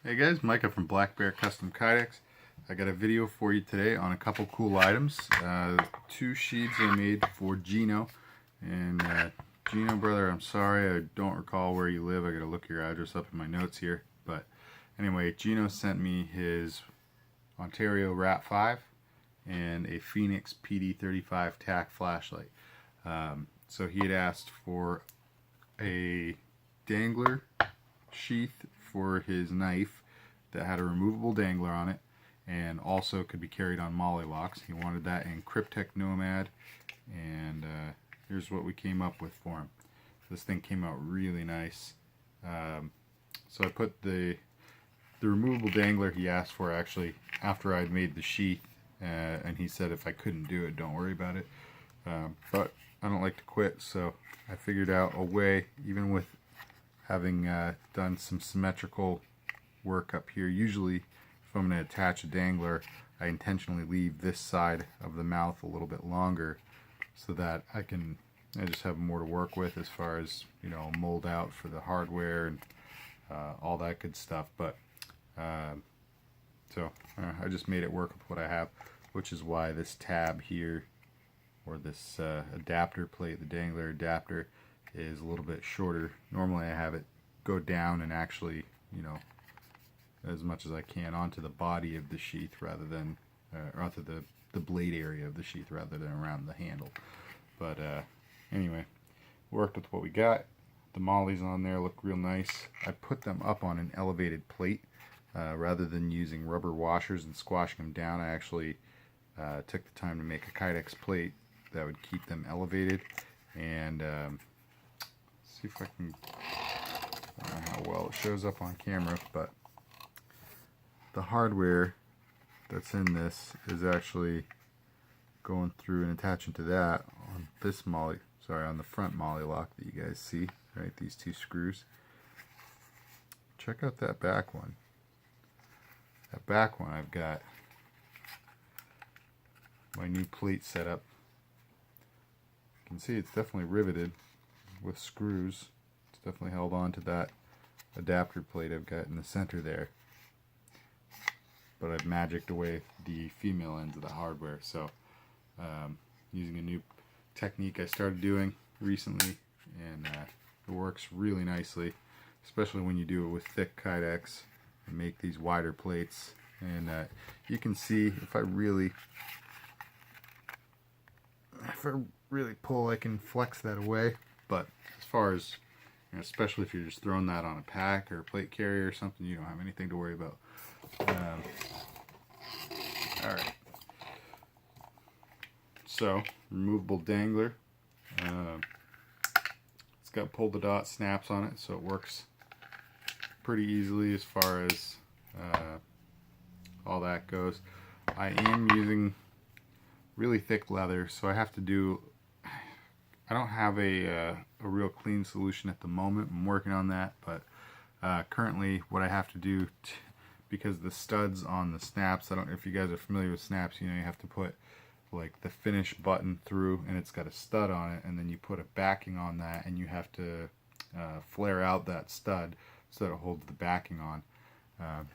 Hey guys, Micah from blackbearcustomkydex. I got a video for you today on a couple cool items. Two sheaths I made for Geno. And Geno, brother, I'm sorry, I don't recall where you live. I gotta look your address up in my notes here. But anyway, Geno sent me his Ontario RAT-5 and a Fenix PD35 TAC flashlight. So he had asked for a Dangler sheath for his knife that had a removable dangler on it and also could be carried on molly locks. He wanted that in Cryptek Nomad, and here's what we came up with for him. This thing came out really nice. So I put the removable dangler he asked for actually after I'd made the sheath, and he said if I couldn't do it, don't worry about it. But I don't like to quit, so I figured out a way, even with having done some symmetrical work up here. Usually if I'm going to attach a dangler, I intentionally leave this side of the mouth a little bit longer so that I just have more to work with as far as, you know, mold out for the hardware and all that good stuff. But I just made it work with what I have, which is why this tab here, or this adapter plate, the dangler adapter, is a little bit shorter. Normally I have it go down and actually, you know, as much as I can onto the body of the sheath rather than, or onto the blade area of the sheath rather than around the handle. But anyway, worked with what we got. The mollies on there look real nice. I put them up on an elevated plate rather than using rubber washers and squashing them down. I actually took the time to make a Kydex plate that would keep them elevated. And see if I can, I don't know how well it shows up on camera, but the hardware that's in this is actually going through and attaching to that on this molly, sorry, on the front molly lock that you guys see, right? These two screws. Check out that back one. That back one, I've got my new plate set up. You can see it's definitely riveted with screws. It's definitely held on to that adapter plate I've got in the center there, but I've magicked away the female ends of the hardware. So using a new technique I started doing recently, and it works really nicely, especially when you do it with thick Kydex and make these wider plates. And you can see if I really pull, I can flex that away. But as far as, you know, especially if you're just throwing that on a pack or a plate carrier or something, you don't have anything to worry about. Alright. So, removable dangler. It's got pull-the-dot snaps on it, so it works pretty easily as far as all that goes. I am using really thick leather, so I have to do, I don't have a real clean solution at the moment. I'm working on that, but currently what I have to do, because the studs on the snaps, I don't know if you guys are familiar with snaps, you know, you have to put like the finish button through and it's got a stud on it, and then you put a backing on that, and you have to flare out that stud so that it holds the backing on.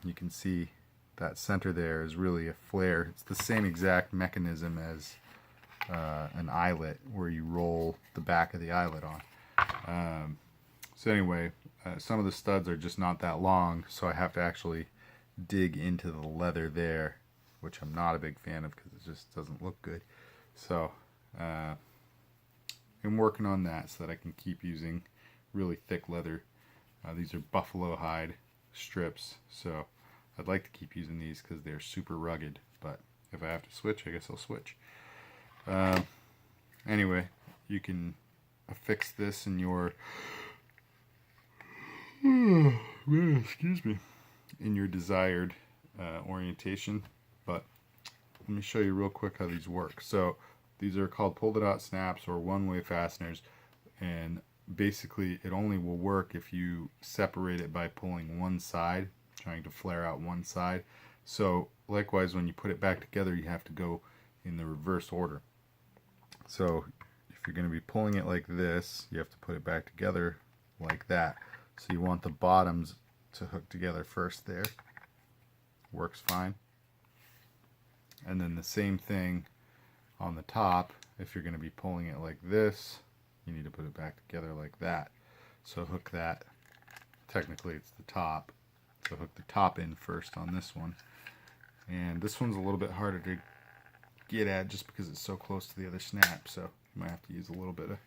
You can see that center there is really a flare. It's the same exact mechanism as an eyelet, where you roll the back of the eyelet on. So anyway, some of the studs are just not that long, so I have to actually dig into the leather there, which I'm not a big fan of because it just doesn't look good. So I'm working on that so that I can keep using really thick leather. These are buffalo hide strips, so I'd like to keep using these because they're super rugged, but if I have to switch, I guess I'll switch. Anyway, you can affix this in your excuse me, in your desired orientation. But let me show you real quick how these work. So these are called pull-the-dot snaps or one-way fasteners, and basically it only will work if you separate it by pulling one side, trying to flare out one side. So likewise, when you put it back together, you have to go in the reverse order. So if you're going to be pulling it like this, you have to put it back together like that. So you want the bottoms to hook together first there. Works fine. And then the same thing on the top. If you're going to be pulling it like this, you need to put it back together like that. So hook that. Technically it's the top. So hook the top in first on this one. And this one's a little bit harder to get at just because it's so close to the other snap. So you might have to use a little bit of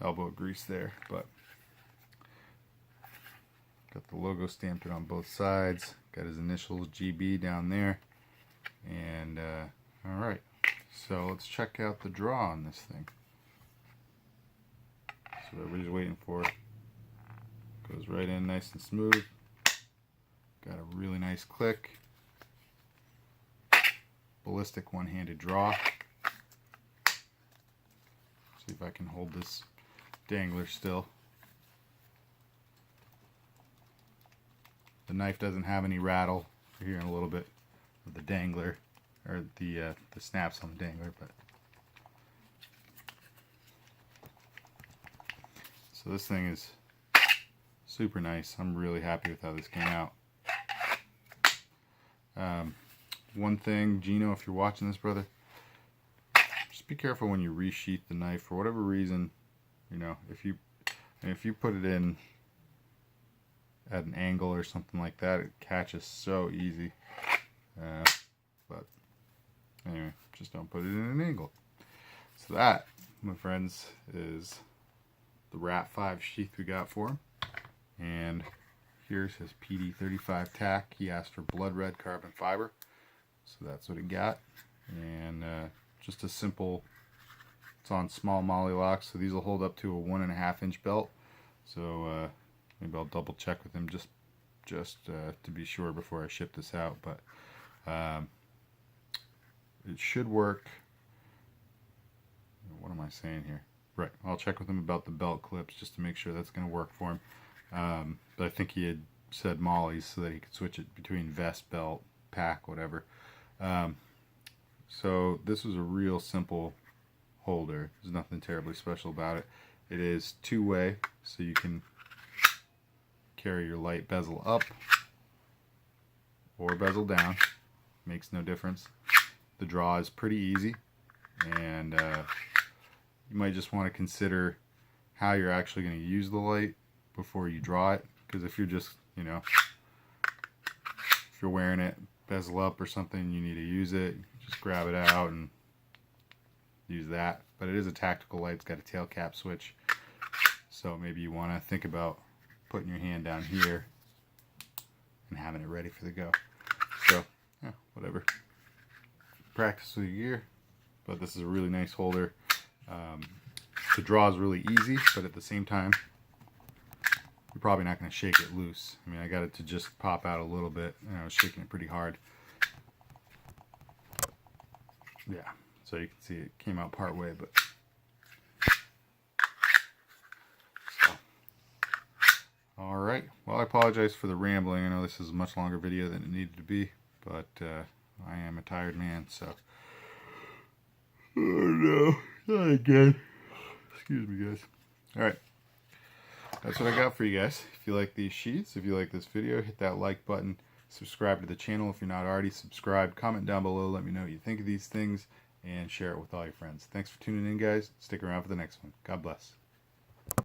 elbow grease there. But got the logo stamped on both sides. Got his initials GB down there. And alright, so let's check out the draw on this thing. So everybody's waiting for it. Goes right in nice and smooth. Got a really nice click. Ballistic one-handed draw. See if I can hold this dangler still. The knife doesn't have any rattle. You're hearing a little bit of the dangler, or the snaps on the dangler, but so this thing is super nice. I'm really happy with how this came out. One thing, Geno, if you're watching this, brother, just be careful when you resheath the knife. For whatever reason, you know, if you put it in at an angle or something like that, it catches so easy. But anyway, just don't put it in an angle. So that, my friends, is the RAT-5 sheath we got for him. And here's his PD35 TAC. He asked for blood red carbon fiber, so that's what he got. And just a simple, it's on small molly locks, so these will hold up to a 1.5 inch belt. So maybe I'll double check with him just to be sure before I ship this out. But it should work. What am I saying here? Right, I'll check with him about the belt clips just to make sure that's going to work for him. But I think he had said mollies so that he could switch it between vest, belt, pack, whatever. So this was a real simple holder. There's nothing terribly special about it. It is two-way, so you can carry your light bezel up or bezel down. Makes no difference. The draw is pretty easy, and you might just want to consider how you're actually going to use the light before you draw it, because if you're just, you know, if you're wearing it bezel up or something, you need to use it, just grab it out and use that. But it is a tactical light. It's got a tail cap switch, so maybe you want to think about putting your hand down here and having it ready for the go. So yeah, whatever, practice with your gear. But this is a really nice holder. The draw is really easy, but at the same time, you're probably not going to shake it loose. I mean, I got it to just pop out a little bit, and I was shaking it pretty hard. Yeah, so you can see it came out part way, but so. All right. Well, I apologize for the rambling. I know this is a much longer video than it needed to be, but I am a tired man, so. Oh no, not again. Excuse me, guys. All right. That's what I got for you guys. If you like these sheaths, if you like this video, hit that like button. Subscribe to the channel if you're not already subscribed. Comment down below. Let me know what you think of these things. And share it with all your friends. Thanks for tuning in, guys. Stick around for the next one. God bless.